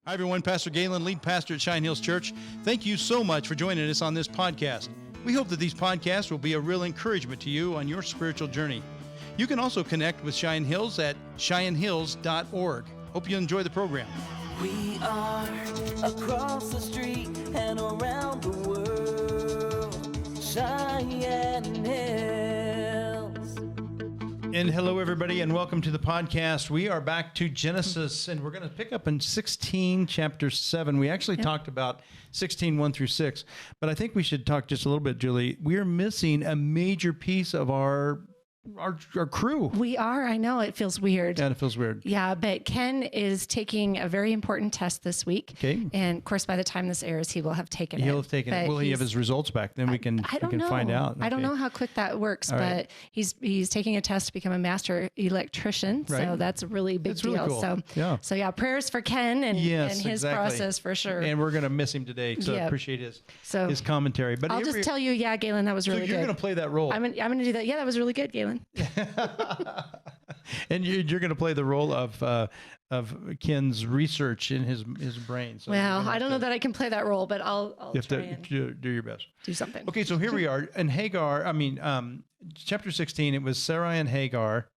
Hi, everyone. Pastor Galen, lead pastor at Shine Hills Church. Thank you so much for joining us on this podcast. We hope that these podcasts will be a real encouragement to you on your spiritual journey. You can also connect with Shine Hills at shinehills.org. Hope you enjoy the program. We are across the street and around the world, Shine Hills. And hello, everybody, and welcome to the podcast. We are back to Genesis, and we're going to pick up in 16, chapter 7. We actually talked about 16, 1 through 6, but I think we should talk just a little bit, Julie. We are missing a major piece of our crew. We are. I know. It feels weird. Yeah, it feels weird. Yeah, but Ken is taking a very important test this week. Okay. And of course, by the time this airs, he will have taken it. He'll have taken it. Will he have his results back? Then we can find out. Okay. I don't know how quick that works, All but right. he's taking a test to become a master electrician. Right. So that's a really big deal. Really cool. So yeah, prayers for Ken and his exactly. process for sure. And we're going to miss him today, so I Yep. appreciate his So commentary. But I'll just tell you, Galen, that was really so good. you're going to play that role. I'm going to do that. Yeah, that was really good, Galen. And you're going to play the role of Ken's research in his brain. So Well, I don't know that I can play that role, but I'll you have try to and do your best. do something. Okay, so here we are. And chapter 16, it was Sarai and Hagar.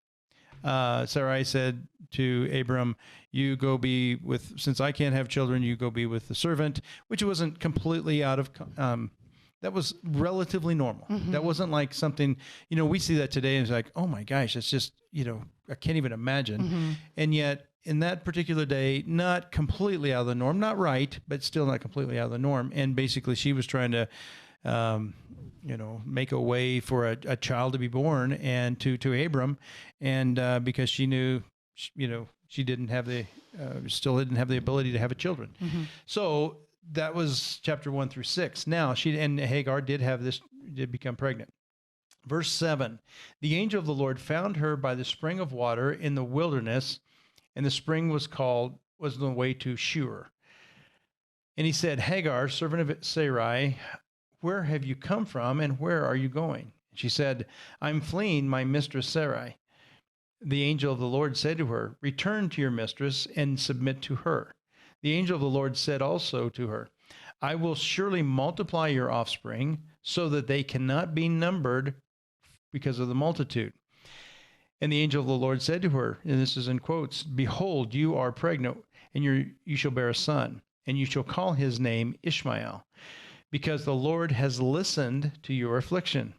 Sarai said to Abram, you go be with, since I can't have children, you go be with the servant, which wasn't completely out of, that was relatively normal. Mm-hmm. That wasn't like something, we see that today and it's like, oh my gosh, it's just, I can't even imagine. Mm-hmm. And yet in that particular day, not completely out of the norm, not right, but still not completely out of the norm. And basically she was trying to, make a way for a child to be born and to Abram. And because she knew, she didn't have still didn't have the ability to have children. Mm-hmm. So that was chapter 1 through 6. Now and Hagar did become pregnant. Verse 7, the angel of the Lord found her by the spring of water in the wilderness, and the spring was on the way to Shur. And he said, Hagar, servant of Sarai, where have you come from and where are you going? She said, I'm fleeing my mistress Sarai. The angel of the Lord said to her, return to your mistress and submit to her. The angel of the Lord said also to her, I will surely multiply your offspring so that they cannot be numbered because of the multitude. And the angel of the Lord said to her, and this is in quotes, behold, you are pregnant, and you shall bear a son, and you shall call his name Ishmael, because the Lord has listened to your affliction.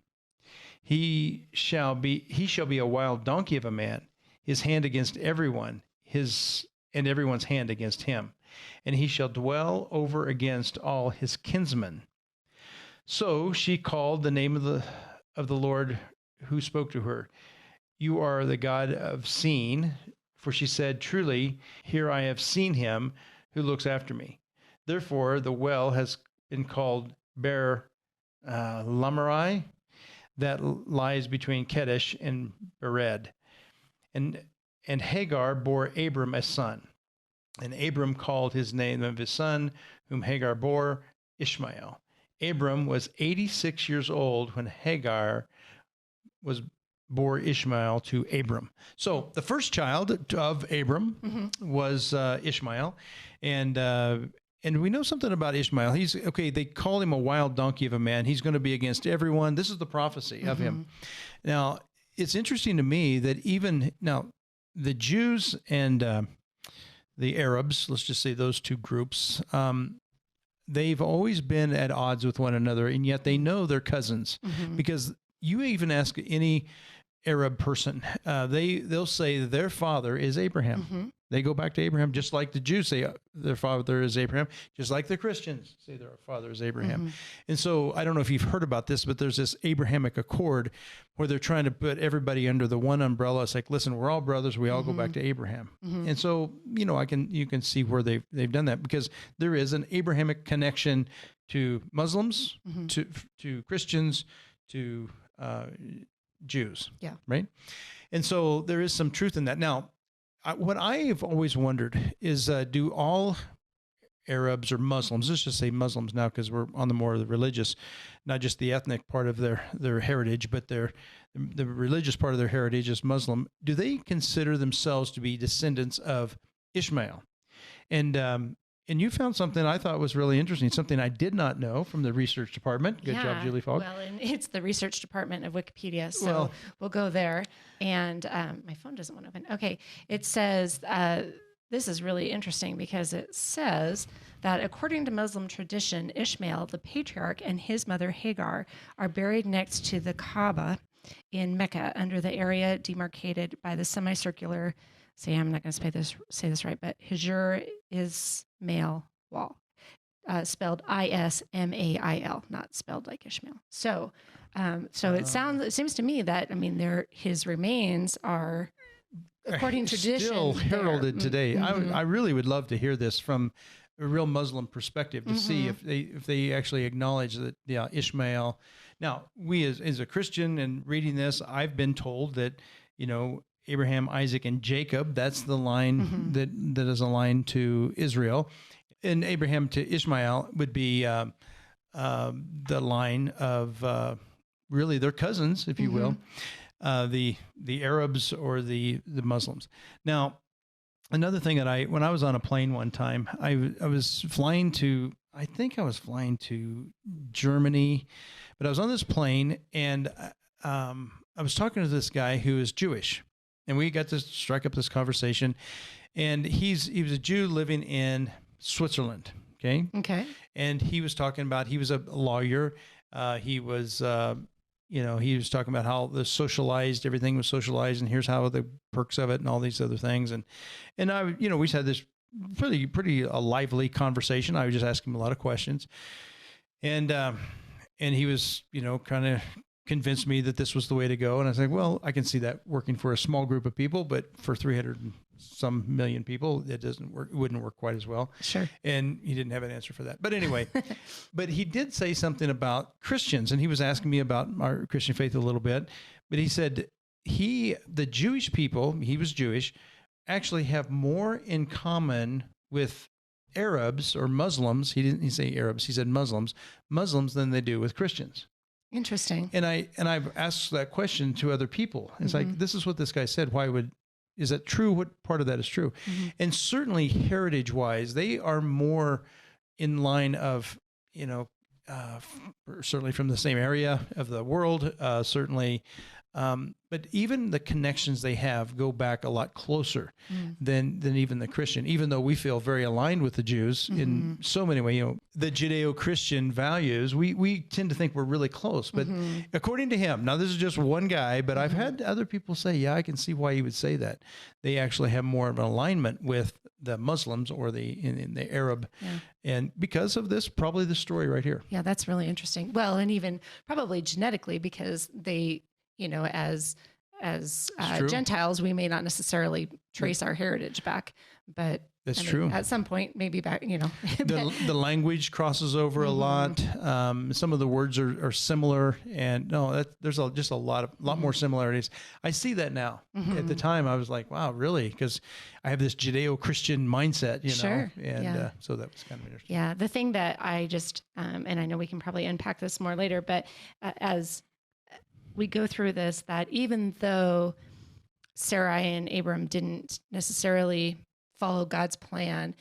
He shall be a wild donkey of a man, his hand against everyone, and everyone's hand against him. And he shall dwell over against all his kinsmen. So she called the name of the Lord who spoke to her. You are the God of seeing, for she said, truly, here I have seen him who looks after me. Therefore, the well has been called Ber Lamerai, that lies between Kadesh and Bered. And Hagar bore Abram a son. And Abram called his name of his son, whom Hagar bore, Ishmael. Abram was 86 years old when Hagar bore Ishmael to Abram. So the first child of Abram was Ishmael. And we know something about Ishmael. They call him a wild donkey of a man. He's going to be against everyone. This is the prophecy of him. Now, it's interesting to me that even now, the Jews and the Arabs, let's just say those two groups, they've always been at odds with one another, and yet they know they're cousins. Because you even ask any Arab person, they'll say their father is Abraham. They go back to Abraham, just like the Jews say their father is Abraham, just like the Christians say their father is Abraham. And so I don't know if you've heard about this, but there's this Abrahamic Accord where they're trying to put everybody under the one umbrella. It's like, listen, we're all brothers. We all go back to Abraham. And so, you can see where they've done that, because there is an Abrahamic connection to Muslims, to Christians, to Jews. Yeah. Right. And so there is some truth in that. Now, what I've always wondered is, do all Arabs or Muslims, let's just say Muslims now, because we're on the more of the religious, not just the ethnic part of their heritage, but the religious part of their heritage is Muslim, do they consider themselves to be descendants of Ishmael? And And you found something I thought was really interesting, something I did not know from the research department. Good job, Julie Fogg. Well, and it's the research department of Wikipedia, so Well, we'll go there. And my phone doesn't want to open. Okay, it says, this is really interesting because it says that according to Muslim tradition, Ishmael, the patriarch, and his mother Hagar are buried next to the Kaaba in Mecca under the area demarcated by the semicircular, I'm not going to say this right, but Hijr Ismail wall, spelled Ismail, not spelled like Ishmael. So, it seems to me that, his remains are, according to tradition, still heralded there. today. Mm-hmm. I really would love to hear this from a real Muslim perspective to see if they actually acknowledge that Ishmael. Now, we as a Christian and reading this, I've been told that Abraham, Isaac, and Jacob, that's the line that is aligned to Israel, and Abraham to Ishmael would be the line of really their cousins, if you will. The Arabs or the Muslims. Now, another thing that when I was on a plane one time, I was flying to, I think I was flying to Germany, but I was on this plane and I was talking to this guy who is Jewish, and we got to strike up this conversation, and he was a Jew living in Switzerland. Okay. And he was talking about, he was a lawyer. He was, he was talking about how everything was socialized, and here's how the perks of it and all these other things. And I, we just had this pretty lively conversation. I was just asking him a lot of questions, and he was, kind of convinced me that this was the way to go. And I was like, well, I can see that working for a small group of people, but for 300 and some million people, it doesn't work. It wouldn't work quite as well. Sure. And he didn't have an answer for that. But anyway, but he did say something about Christians, and he was asking me about our Christian faith a little bit. But he said the Jewish people, he was Jewish, actually have more in common with Arabs or Muslims. He didn't say Arabs. He said Muslims than they do with Christians. Interesting. And I've asked that question to other people. It's like, this is what this guy said. Is that true? What part of that is true? And certainly heritage-wise, they are more in line of, certainly from the same area of the world, certainly. But even the connections they have go back a lot closer than even the Christian, even though we feel very aligned with the Jews in so many ways. The Judeo-Christian values, we tend to think we're really close. But according to him, now this is just one guy, but I've had other people say, yeah, I can see why he would say that. They actually have more of an alignment with the Muslims or in the Arab. Yeah. And because of this, probably the story right here. Yeah, that's really interesting. Well, and even probably genetically, because they, as Gentiles, we may not necessarily trace our heritage back, but that's true. At some point, maybe back, the language crosses over a lot. Some of the words are similar, and there's just a lot more similarities. I see that now. At the time, I was like, wow, really? Because I have this Judeo-Christian mindset, Sure. And so that was kind of interesting. Yeah, the thing that I just, and I know we can probably unpack this more later, but as we go through this, that even though Sarai and Abram didn't necessarily follow God's plan,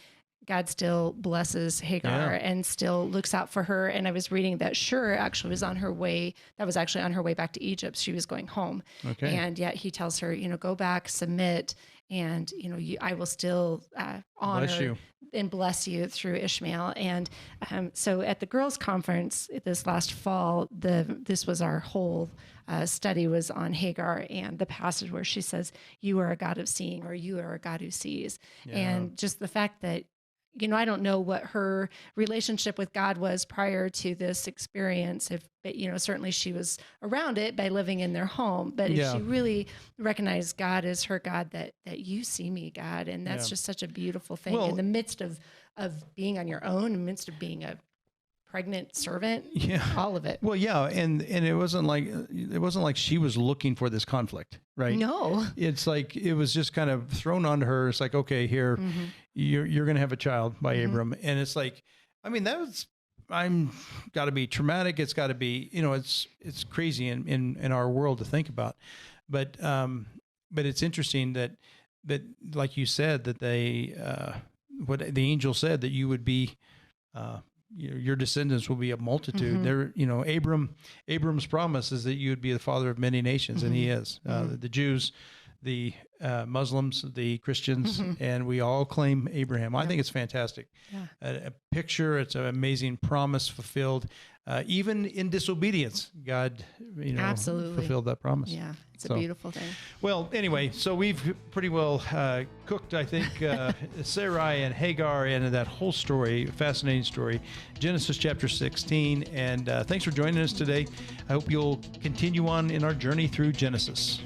God still blesses Hagar and still looks out for her. And I was reading that Shur actually was on her way. That was actually on her way back to Egypt. She was going home. Okay. And yet he tells her, go back, submit, and, I will still honor and bless you through Ishmael. And so at the girls' conference this last fall, this was our whole study was on Hagar and the passage where she says, you are a God of seeing, or you are a God who sees. Yeah. And just the fact that, I don't know what her relationship with God was prior to this experience, but certainly she was around it by living in their home. But if she really recognized God as her God, that you see me, God, and that's just such a beautiful thing in the midst of being on your own, in the midst of being a pregnant servant, all of it. Well, and it wasn't like she was looking for this conflict, right? No, it's like it was just kind of thrown onto her. It's like, okay, here, you're going to have a child by Abram, and it's like, I'm got to be traumatic. It's got to be, it's crazy in our world to think about, but it's interesting that like you said, that they what the angel said, that you would be, your descendants will be a multitude. There, Abram's promise is that you would be the father of many nations, and he is. The Jews, the Muslims, the Christians, and we all claim Abraham. I think it's fantastic. A picture. It's an amazing promise fulfilled. Even in disobedience, God, Absolutely fulfilled that promise. Yeah, it's a beautiful thing. Well, anyway, so we've pretty well cooked, I think, Sarai and Hagar and that whole story, fascinating story, Genesis chapter 16. And thanks for joining us today. I hope you'll continue on in our journey through Genesis.